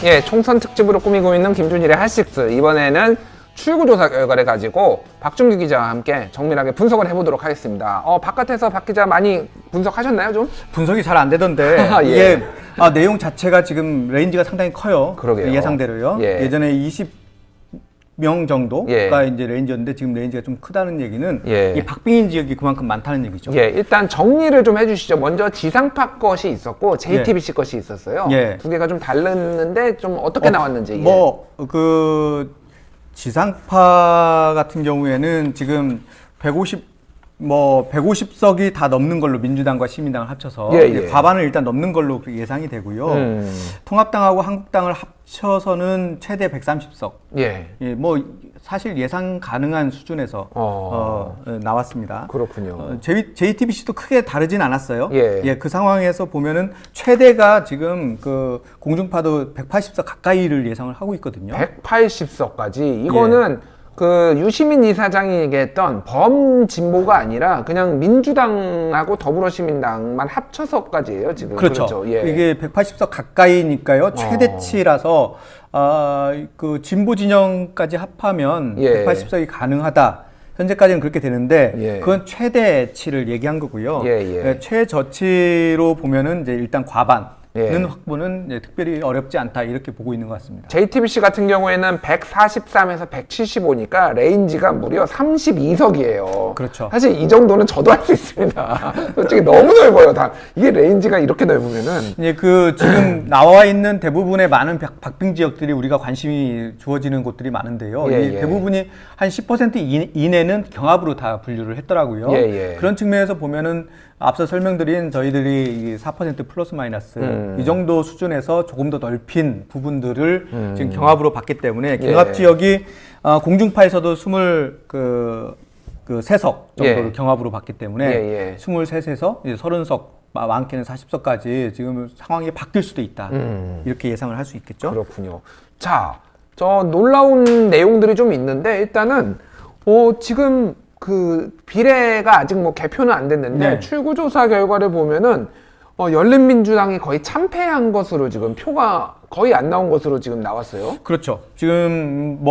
예, 총선 특집으로 꾸미고 있는 김준일의 핫식스. 이번에는 출구조사 결과를 가지고 박준규 기자와 함께 정밀하게 분석을 해보도록 하겠습니다. 바깥에서 박 기자 많이 분석하셨나요, 좀? 분석이 잘 안 되던데 예. 이게 내용 자체가 지금 레인지가 상당히 커요. 그러게요. 예상대로요. 예. 예전에 20명 정도가 예. 이제 레인지였는데 지금 레인지가 좀 크다는 얘기는 예. 이 박빙인 지역이 그만큼 많다는 얘기죠. 예, 일단 정리를 좀 해주시죠. 먼저 지상파 것이 있었고 JTBC 것이 있었어요. 예. 두 개가 좀 다르는데 좀 어떻게 나왔는지. 지상파 같은 경우에는 지금 150석이 다 넘는 걸로 민주당과 시민당을 합쳐서 예. 과반을 일단 넘는 걸로 예상이 되고요. 통합당하고 한국당을 합쳐서는 최대 130석. 예. 사실 예상 가능한 수준에서 나왔습니다. 그렇군요. JTBC도 크게 다르진 않았어요. 예. 그 상황에서 보면은 최대가 지금 그 공중파도 180석 가까이를 예상을 하고 있거든요. 180석까지. 이거는 그 유시민 이사장이 얘기했던 범진보가 아니라 그냥 민주당하고 더불어시민당만 합쳐서까지예요, 지금. 그렇죠. 예. 이게 180석 가까이니까요. 최대치라서 그 진보 진영까지 합하면 180석이 가능하다. 현재까지는 그렇게 되는데 그건 최대치를 얘기한 거고요. 최저치로 보면은 이제 일단 과반. 확보는 특별히 어렵지 않다 이렇게 보고 있는 것 같습니다. JTBC 같은 경우에는 143에서 175니까 레인지가 무려 32석이에요. 그렇죠. 사실 이 정도는 저도 할 수 있습니다. 솔직히 너무 넓어요. 이게 레인지가 이렇게 넓으면은. 지금 나와 있는 대부분의 많은 박빙 지역들이 우리가 관심이 주어지는 곳들이 많은데요. 대부분이 한 10% 이내는 경합으로 다 분류를 했더라고요. 그런 측면에서 보면은 앞서 설명드린 저희들이 4% 플러스 마이너스 이 정도 수준에서 조금 더 넓힌 부분들을 지금 경합으로 봤기 때문에 경합 지역이 공중파에서도 23석 정도를 경합으로 봤기 때문에 23세에서 30석 많게는 40석까지 지금 상황이 바뀔 수도 있다. 이렇게 예상을 할 수 있겠죠. 그렇군요. 자, 저 놀라운 내용들이 좀 있는데 일단은 지금 그 비례가 아직 개표는 안 됐는데 출구조사 결과를 보면은 열린민주당이 거의 참패한 것으로 지금 표가 거의 안 나온 것으로 지금 나왔어요. 그렇죠. 지금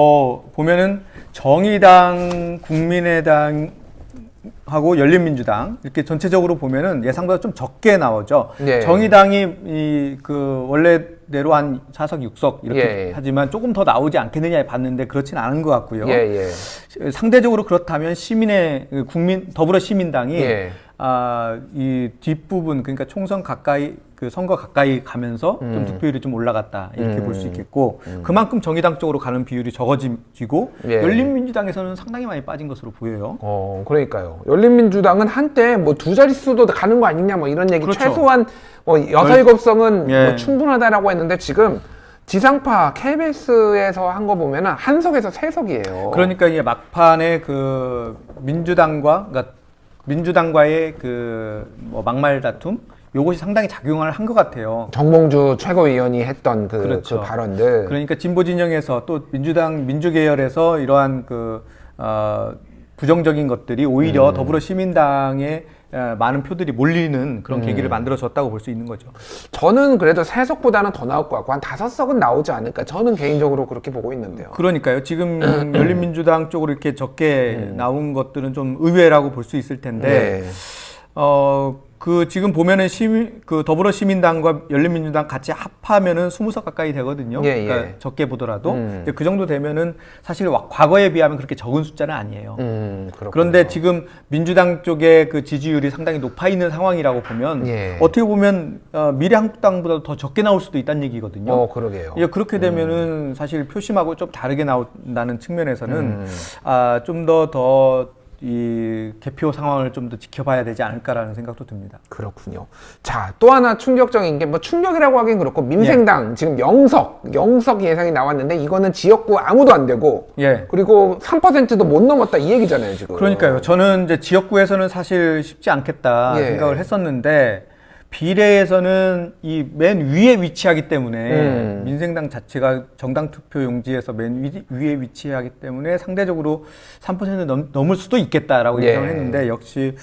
보면은 정의당, 국민의당 하고 열린민주당 이렇게 전체적으로 보면은 예상보다 좀 적게 나오죠. 정의당이 원래대로 한 4석, 6석 이렇게 하지만 조금 더 나오지 않겠느냐 봤는데 그렇진 않은 것 같고요. 상대적으로 그렇다면 더불어시민당이 이 뒷부분 그러니까 총선 가까이 선거 가까이 가면서 좀 득표율이 좀 올라갔다 이렇게 볼 수 있겠고 그만큼 정의당 쪽으로 가는 비율이 적어지고 열린민주당에서는 상당히 많이 빠진 것으로 보여요. 그러니까요. 열린민주당은 한때 두 자릿수도 가는 거 아니냐 이런 얘기 최소한 6-7석은 충분하다라고 했는데 지금 지상파 KBS에서 한 거 보면은 한 석에서 3석이에요. 그러니까 이게 막판에 민주당과의 막말 다툼 요것이 상당히 작용을 한 것 같아요. 정몽주 최고위원이 했던 그 발언들. 그러니까 진보 진영에서 또 민주계열에서 이러한 부정적인 것들이 오히려 더불어시민당에 많은 표들이 몰리는 그런 계기를 만들어줬다고 볼 수 있는 거죠. 저는 그래도 3석보다는 더 나올 것 같고 한 5석은 나오지 않을까. 저는 개인적으로 그렇게 보고 있는데요. 그러니까 지금 열린민주당 쪽으로 이렇게 적게 나온 것들은 좀 의외라고 볼 수 있을 텐데 지금 보면은 더불어시민당과 열린민주당 같이 합하면은 20석 가까이 되거든요. 그러니까 적게 보더라도. 그 정도 되면은 사실 과거에 비하면 그렇게 적은 숫자는 아니에요. 그런데 지금 민주당 쪽의 그 지지율이 상당히 높아 있는 상황이라고 보면 어떻게 보면 미래한국당보다 더 적게 나올 수도 있다는 얘기거든요. 그러게요. 그렇게 되면은 사실 표심하고 좀 다르게 나온다는 측면에서는 좀 더 이 개표 상황을 좀 더 지켜봐야 되지 않을까라는 생각도 듭니다. 그렇군요. 자, 또 하나 충격적인 게 충격이라고 하긴 그렇고 민생당 지금 0석 예상이 나왔는데 이거는 지역구 아무도 안 되고 그리고 3%도 못 넘었다 이 얘기잖아요, 지금. 그러니까요. 저는 이제 지역구에서는 사실 쉽지 않겠다 생각을 했었는데 비례에서는 이 맨 위에 위치하기 때문에 민생당 자체가 정당 투표 용지에서 맨 위에 위치하기 때문에 상대적으로 3% 넘을 수도 있겠다라고 예상을 했는데 역시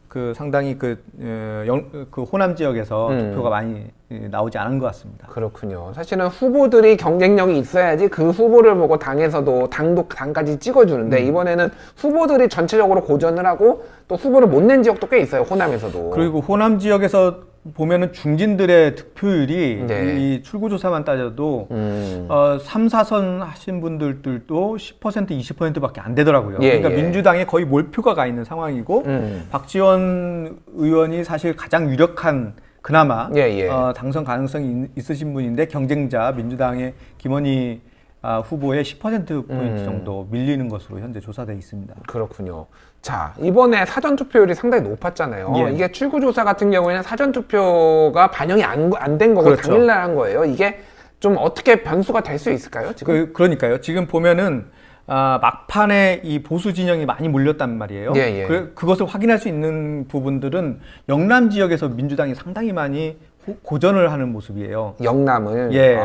그 상당히 그 호남 지역에서 투표가 많이 나오지 않은 것 같습니다. 그렇군요. 사실은 후보들이 경쟁력이 있어야지 그 후보를 보고 당에서도 당까지 찍어주는데 이번에는 후보들이 전체적으로 고전을 하고 또 후보를 못 낸 지역도 꽤 있어요. 호남에서도. 그리고 호남 지역에서 보면은 중진들의 득표율이 네. 이 출구조사만 따져도 3, 4선 하신 분들도 10%, 20%밖에 안 되더라고요. 예, 그러니까 예. 민주당에 거의 몰표가 가 있는 상황이고 박지원 의원이 사실 가장 유력한 그나마 당선 가능성이 있으신 분인데 경쟁자 민주당의 김원희 후보의 10%포인트 정도 밀리는 것으로 현재 조사되어 있습니다. 그렇군요. 자, 이번에 사전투표율이 상당히 높았잖아요. 예. 이게 출구조사 같은 경우에는 사전투표가 반영이 안 된 거고 그렇죠. 당일날 한 거예요. 이게 좀 어떻게 변수가 될 수 있을까요? 지금? 그러니까요. 지금 보면은 막판에 이 보수 진영이 많이 몰렸단 말이에요. 예, 예. 그것을 확인할 수 있는 부분들은 영남 지역에서 민주당이 상당히 많이 고전을 하는 모습이에요. 영남을. 예,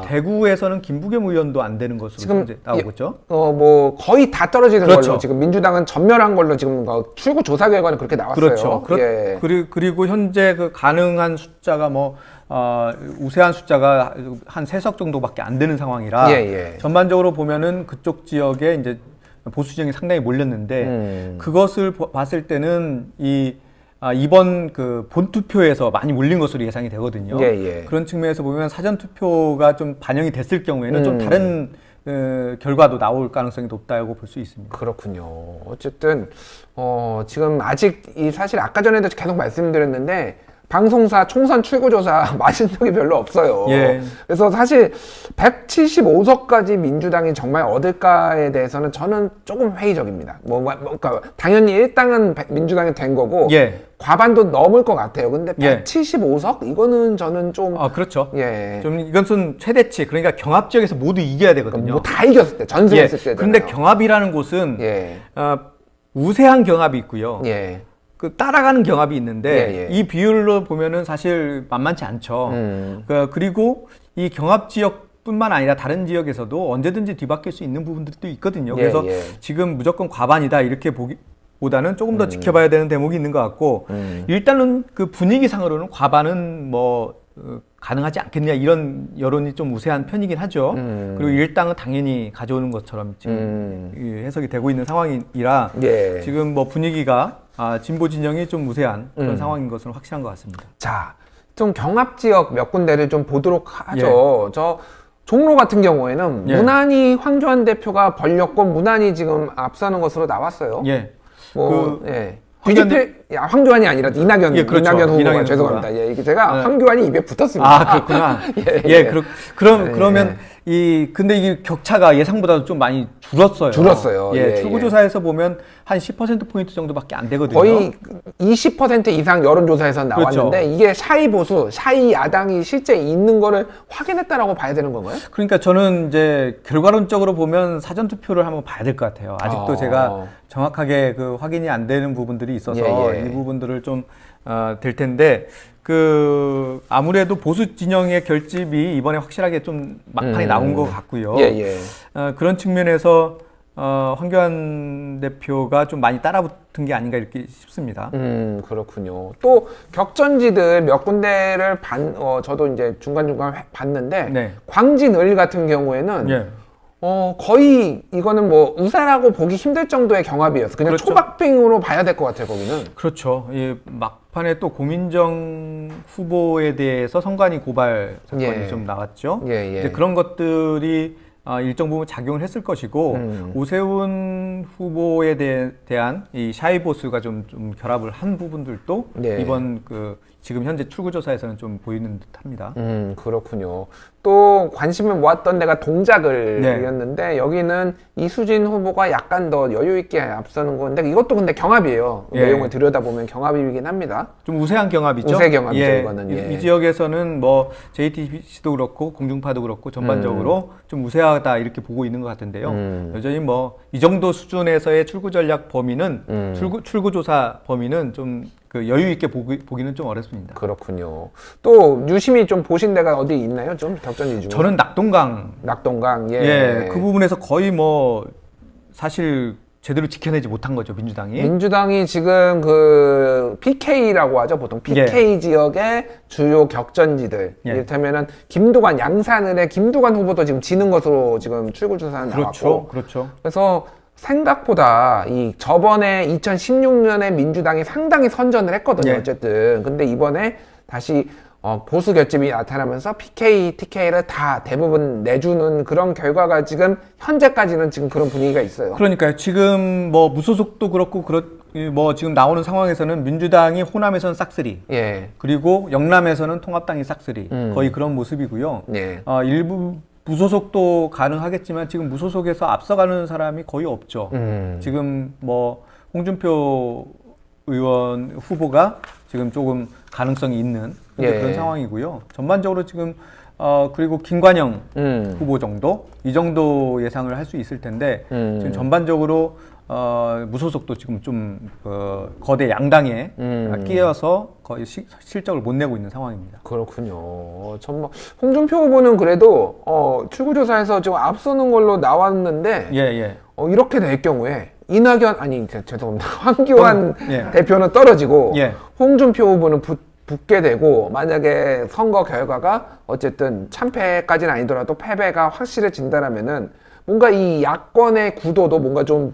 대구에서는 김부겸 의원도 안 되는 것으로 지금 현재 나오고 있죠. 뭐 거의 다 떨어지는 그렇죠. 걸로 지금 민주당은 전멸한 걸로 지금 출구 조사 결과는 그렇게 나왔어요. 그렇죠. 예. 그리고 현재 그 가능한 숫자가 우세한 숫자가 한 3석 정도밖에 안 되는 상황이라 전반적으로 보면은 그쪽 지역에 이제 보수 진영이 상당히 몰렸는데 그것을 봤을 때는 이번 그 본투표에서 많이 몰린 것으로 예상이 되거든요. 그런 측면에서 보면 사전투표가 좀 반영이 됐을 경우에는 좀 다른 결과도 나올 가능성이 높다고 볼 수 있습니다. 그렇군요. 어쨌든 지금 아직 사실 아까 전에도 계속 말씀드렸는데 방송사 총선 출구조사 맞은 적이 별로 없어요. 예. 그래서 사실 175석까지 민주당이 정말 얻을까에 대해서는 저는 조금 회의적입니다. 그러니까 당연히 일당은 민주당이 된 거고 과반도 넘을 것 같아요. 근데 175석? 이거는 저는 좀 그렇죠. 예. 좀 이것은 최대치, 그러니까 경합 지역에서 모두 이겨야 되거든요. 뭐 다 이겼을 때, 전승했을 때. 근데 경합이라는 곳은 우세한 경합이 있고요. 그 따라가는 경합이 있는데 이 비율로 보면은 사실 만만치 않죠. 그리고 이 경합 지역뿐만 아니라 다른 지역에서도 언제든지 뒤바뀔 수 있는 부분들도 있거든요. 그래서 지금 무조건 과반이다 이렇게 보기보다는 조금 더 지켜봐야 되는 대목이 있는 것 같고 일단은 그 분위기상으로는 과반은 가능하지 않겠냐 이런 여론이 좀 우세한 편이긴 하죠. 그리고 일당은 당연히 가져오는 것처럼 지금 해석이 되고 있는 상황이라 지금 분위기가 진보 진영이 좀 우세한 그런 상황인 것은 확실한 것 같습니다. 자, 좀 경합 지역 몇 군데를 좀 보도록 하죠. 저 종로 같은 경우에는 무난히 황교안 대표가 벌렸고 무난히 지금 앞서는 것으로 나왔어요. 황교안이 아니라 이낙연, 그렇죠. 이낙연 후보가 이낙연 죄송합니다. 이게 제가 황교안이 입에 붙었습니다. 그렇구나. 그러면 근데 이 격차가 예상보다도 좀 많이 줄었어요. 출구조사에서 보면 한 10%포인트 정도밖에 안 되거든요. 거의 20% 이상 여론조사에서 나왔는데 이게 샤이 보수, 샤이 야당이 실제 있는 거를 확인했다라고 봐야 되는 건가요? 그러니까 저는 이제 결과론적으로 보면 사전투표를 한번 봐야 될 것 같아요. 아직도 제가 정확하게 확인이 안 되는 부분들이 있어서 이 부분들을 좀 될 텐데 아무래도 보수 진영의 결집이 이번에 확실하게 좀 막판에 나온 것 같고요. 그런 측면에서 황교안 대표가 좀 많이 따라붙은 게 아닌가 이렇게 싶습니다. 그렇군요. 또 격전지들 몇 군데를 저도 이제 중간중간 봤는데 광진 을 같은 경우에는 거의 이거는 우세라고 보기 힘들 정도의 경합이었어. 그냥 초박빙으로 봐야 될 것 같아요, 거기는. 그렇죠. 막판에 또 고민정 후보에 대해서 선관위 고발 사건이 좀 나왔죠. 이제 그런 것들이 일정 부분 작용을 했을 것이고 오세훈 후보에 대한 이 샤이 보수가 좀 결합을 한 부분들도 이번 지금 현재 출구조사에서는 좀 보이는 듯합니다. 그렇군요. 또 관심을 모았던 데가 동작을이었는데 여기는 이수진 후보가 약간 더 여유 있게 앞서는 건데 이것도 근데 경합이에요. 내용을 들여다보면 경합이긴 합니다. 좀 우세한 경합이죠. 우세 경합이죠, 이거는. 이 지역에서는 JTBC도 그렇고 공중파도 그렇고 전반적으로 좀 우세하다 이렇게 보고 있는 것 같은데요. 여전히 이 정도 수준에서의 출구 전략 범위는 출구조사 범위는 좀 여유 있게 보기는 좀 어렵습니다. 그렇군요. 또 유심히 좀 보신 데가 어디 있나요? 좀 격전지 중에? 저는 낙동강. 낙동강. 그 부분에서 거의 사실 제대로 지켜내지 못한 거죠, 민주당이. 민주당이 지금 그 PK라고 하죠. 보통 PK 예. 지역의 주요 격전지들. 예. 이를테면은 김두관, 양산을의 김두관 후보도 지금 지는 것으로 지금 출구조사는 나왔고. 그렇죠. 그래서 생각보다 이 저번에 2016년에 민주당이 상당히 선전을 했거든요. 예. 어쨌든. 근데 이번에 다시 보수 결집이 나타나면서 PK, TK를 다 대부분 내주는 그런 결과가 지금 현재까지는 지금 그런 분위기가 있어요. 그러니까요. 지금 뭐 무소속도 그렇고 뭐 지금 나오는 상황에서는 민주당이 호남에서는 싹쓸이, 예. 그리고 영남에서는 통합당이 싹쓸이, 거의 그런 모습이고요. 예. 일부 무소속도 가능하겠지만 지금 무소속에서 앞서가는 사람이 거의 없죠. 지금 뭐 홍준표 의원 후보가 지금 조금 가능성이 있는 예. 그런 상황이고요. 전반적으로 지금 그리고 김관영 후보 정도 이 정도 예상을 할 수 있을 텐데 지금 전반적으로 무소속도 지금 좀 거대 양당에 끼어서 거의 실적을 못 내고 있는 상황입니다. 그렇군요. 홍준표 후보는 그래도 출구조사에서 좀 앞서는 걸로 나왔는데 이렇게 될 경우에 이낙연 죄송합니다. 황교안 예. 대표는 떨어지고 예. 홍준표 후보는 붙게 되고 만약에 선거 결과가 어쨌든 참패까지는 아니더라도 패배가 확실해진다라면은 뭔가 이 야권의 구도도 뭔가 좀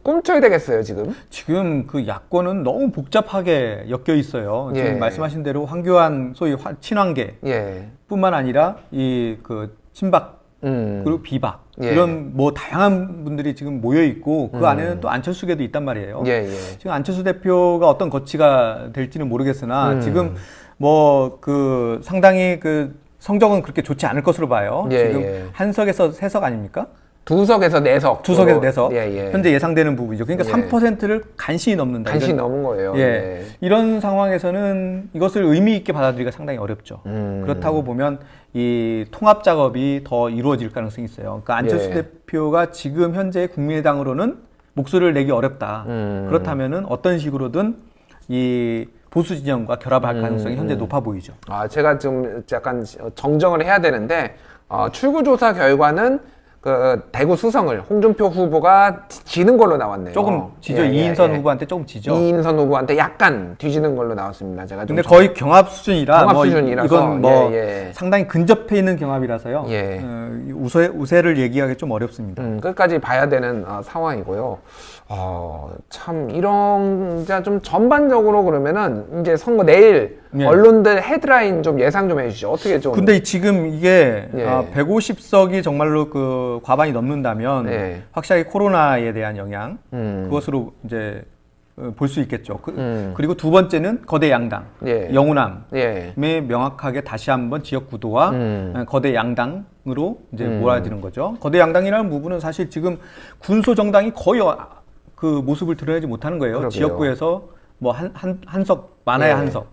꼼쳐야 되겠어요, 지금? 지금 그 야권은 너무 복잡하게 엮여 있어요. 예. 지금 말씀하신 대로 황교안 소위 친환계 예. 뿐만 아니라 이 그 친박 그리고 비박 예. 이런 뭐 다양한 분들이 지금 모여 있고 그 안에는 또 안철수계도 있단 말이에요. 지금 안철수 대표가 어떤 거치가 될지는 모르겠으나 지금 뭐 그 상당히 그 성적은 그렇게 좋지 않을 것으로 봐요. 지금 한석에서 세석 아닙니까? 두석에서 내석. 두석에서 내석. 현재 예상되는 부분이죠. 그러니까 3%를 간신히 넘는다. 간신히 넘은 거예요. 이런 상황에서는 이것을 의미 있게 받아들이기가 상당히 어렵죠. 그렇다고 보면 이 통합 작업이 더 이루어질 가능성이 있어요. 그러니까 안철수 대표가 지금 현재 국민의당으로는 목소리를 내기 어렵다. 그렇다면은 어떤 식으로든 이 보수 진영과 결합할 가능성이 현재 높아 보이죠. 제가 좀 약간 정정을 해야 되는데 출구조사 결과는 그 대구 수성을 홍준표 후보가 지는 걸로 나왔네요. 조금 지죠. 이인선 후보한테 조금 지죠. 이인선 후보한테 약간 뒤지는 걸로 나왔습니다. 제가 근데 거의 경합 수준이라 수준이라서 이건 뭐 상당히 근접해 있는 경합이라서요. 우세를 얘기하기 좀 어렵습니다. 끝까지 봐야 되는 상황이고요. 참 이런 좀 전반적으로 그러면은 이제 선거 내일 언론들 헤드라인 좀 예상 좀 해주시죠. 어떻게 좀. 근데 지금 이게 150석이 정말로 그 과반이 넘는다면 확실하게 코로나에 대한 영향 그것으로 이제 볼 수 있겠죠. 그리고 두 번째는 거대 양당 영호남에 명확하게 다시 한번 지역 구도와 거대 양당으로 이제 몰아지는 거죠. 거대 양당이라는 부분은 사실 지금 군소 정당이 거의 그 모습을 드러내지 못하는 거예요. 그러게요. 지역구에서 뭐 한석 많아야 한석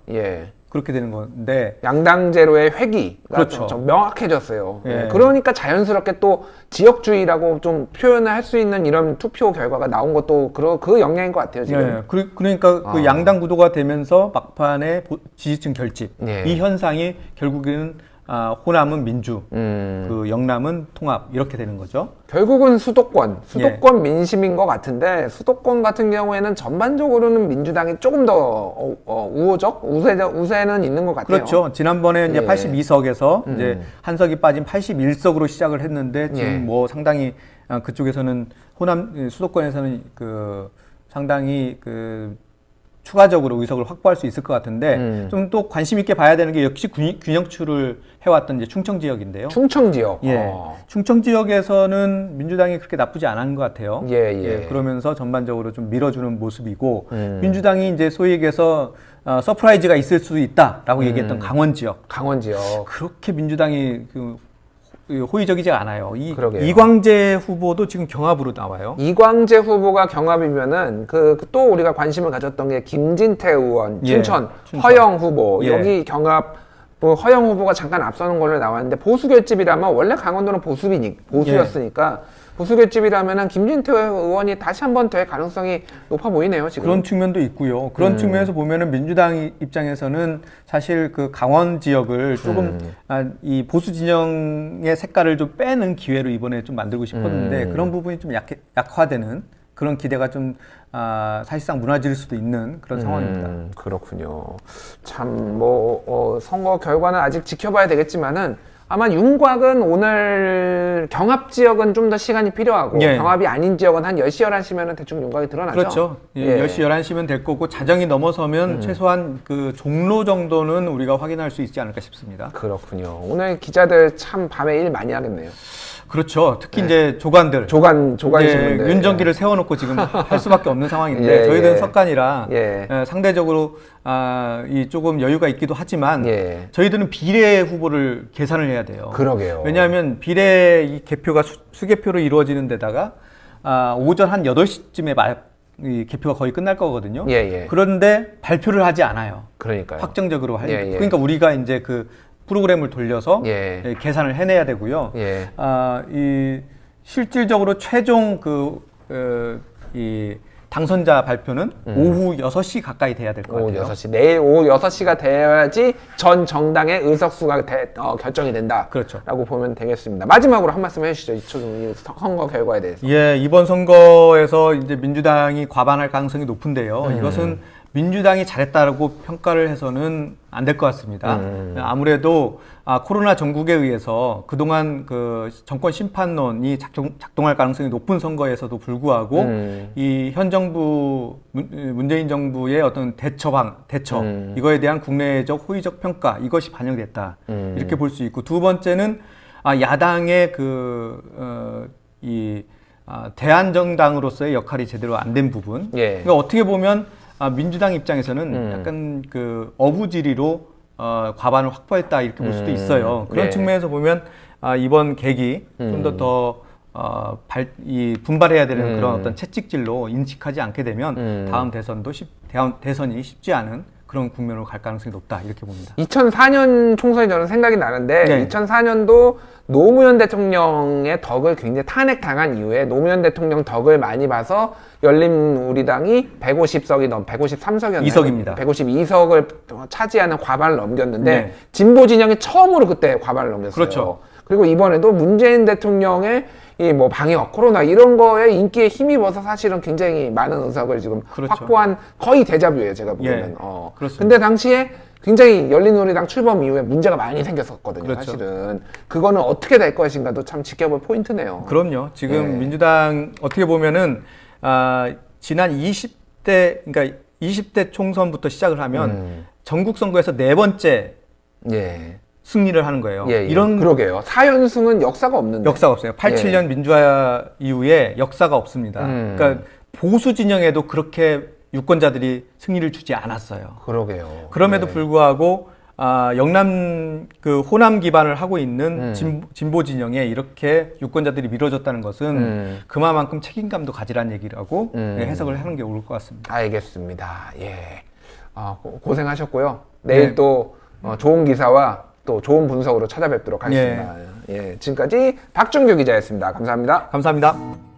그렇게 되는 건데 양당제로의 회기가 그렇죠. 좀 명확해졌어요. 그러니까 자연스럽게 또 지역주의라고 좀 표현을 할 수 있는 이런 투표 결과가 나온 것도 그 영향인 것 같아요. 지금. 그러니까 그 양당 구도가 되면서 막판에 지지층 결집 이 현상이 결국에는 호남은 민주, 그 영남은 통합 이렇게 되는 거죠. 결국은 수도권 민심인 것 같은데 수도권 같은 경우에는 전반적으로는 민주당이 조금 더 우세는 있는 것 같아요. 그렇죠. 지난번에 이제 82석에서 이제 한석이 빠진 81석으로 시작을 했는데 지금 뭐 상당히 그쪽에서는 호남 수도권에서는 그 상당히 그 추가적으로 의석을 확보할 수 있을 것 같은데 좀 또 관심 있게 봐야 되는 게 역시 균형추를 해왔던 이제 충청 지역인데요. 충청 지역. 충청 지역에서는 민주당이 그렇게 나쁘지 않은 것 같아요. 그러면서 전반적으로 좀 밀어주는 모습이고 민주당이 이제 소위 얘기해서 서프라이즈가 있을 수 있다라고 얘기했던 강원 지역. 그렇게 민주당이 호의적이지 않아요. 이광재 후보도 지금 경합으로 나와요. 이광재 후보가 경합이면은 또 우리가 관심을 가졌던 게 김진태 의원, 춘천. 허영 후보 여기 경합 허영 후보가 잠깐 앞서는 걸로 나왔는데 보수 결집이라면 원래 강원도는 보수였으니까 보수 결집이라면은 김진태 의원이 다시 한번 될 가능성이 높아 보이네요, 지금. 그런 측면도 있고요. 그런 측면에서 보면은 민주당 입장에서는 사실 그 강원 지역을 조금 이 보수 진영의 색깔을 좀 빼는 기회로 이번에 좀 만들고 싶었는데 그런 부분이 좀 약화되는 그런 기대가 좀 사실상 무너질 수도 있는 그런 상황입니다. 그렇군요. 참 선거 결과는 아직 지켜봐야 되겠지만은 아마 윤곽은 오늘 경합 지역은 좀 더 시간이 필요하고 예. 경합이 아닌 지역은 한 10시, 11시면 대충 윤곽이 드러나죠. 그렇죠. 예. 10시, 11시면 될 거고 자정이 넘어서면 최소한 그 종로 정도는 우리가 확인할 수 있지 않을까 싶습니다. 그렇군요. 오늘 기자들 참 밤에 일 많이 하겠네요. 그렇죠. 특히 이제 조간들. 조간 신문들. 윤정기를 세워놓고 지금 할 수밖에 없는 상황인데 저희들은 석간이라 상대적으로 이 조금 여유가 있기도 하지만 저희들은 비례 후보를 계산을 해야 돼요. 그러게요. 왜냐하면 비례 이 개표가 수개표로 이루어지는 데다가 오전 한 8시쯤에 이 개표가 거의 끝날 거거든요. 그런데 발표를 하지 않아요. 그러니까요. 확정적으로 그러니까 우리가 이제 그 프로그램을 돌려서 계산을 해내야 되고요. 이 실질적으로 최종 이 당선자 발표는 오후 6시 가까이 돼야 될 것 같아요. 오후 6시. 내일 오후 6시가 돼야지 전 정당의 의석수가 결정이 된다. 그렇죠. 라고 보면 되겠습니다. 마지막으로 한 말씀 해주시죠. 이 선거 결과에 대해서. 예, 이번 선거에서 이제 민주당이 과반할 가능성이 높은데요. 이것은 민주당이 잘했다고 평가를 해서는 안 될 것 같습니다. 아무래도 코로나 전국에 의해서 그동안 그 정권 심판론이 작동할 가능성이 높은 선거에서도 불구하고 이 현 정부 문재인 정부의 어떤 대처 이거에 대한 국내적 호의적 평가 이것이 반영됐다 이렇게 볼 수 있고 두 번째는 야당의 대안정당으로서의 역할이 제대로 안 된 부분. 그러니까 어떻게 보면 민주당 입장에서는 약간 그 어부지리로 과반을 확보했다 이렇게 볼 수도 있어요. 그런 측면에서 보면 이번 계기 좀 더 분발해야 되는 그런 어떤 채찍질로 인식하지 않게 되면 다음 대선이 쉽지 않은 그런 국면으로 갈 가능성이 높다 이렇게 봅니다. 2004년 총선이 저는 생각이 나는데 2004년도 노무현 대통령의 덕을 굉장히 탄핵당한 이후에 노무현 대통령 덕을 많이 봐서 열린우리당이 153석이었나요? 2석입니다. 152석을 차지하는 과반을 넘겼는데 진보 진영이 처음으로 그때 과반을 넘겼어요. 그렇죠. 그리고 이번에도 문재인 대통령의 이 방역, 코로나 이런 거에 인기에 힘입어서 사실은 굉장히 많은 의석을 지금 확보한 거의 데자뷰예요, 제가 보기에는. 근데 당시에 굉장히 열린우리당 출범 이후에 문제가 많이 생겼었거든요, 사실은. 그거는 어떻게 될 것인가도 참 지켜볼 포인트네요. 그럼요. 지금 민주당 어떻게 보면은 지난 20대, 20대 총선부터 시작을 하면 전국 선거에서 4번째 승리를 하는 거예요. 그러게요. 4연승은 역사가 없는데. 역사가 없어요. 87년 민주화 이후에 역사가 없습니다. 그러니까 보수 진영에도 그렇게 유권자들이 승리를 주지 않았어요. 그러게요. 그럼에도 불구하고 영남 호남 기반을 하고 있는 진보 진영에 이렇게 유권자들이 밀어줬다는 것은 그만큼 책임감도 가지라는 얘기라고 해석을 하는 게 옳을 것 같습니다. 알겠습니다. 고생하셨고요. 내일 또 좋은 기사와 또 좋은 분석으로 찾아뵙도록 하겠습니다. 지금까지 박정규 기자였습니다. 감사합니다. 감사합니다.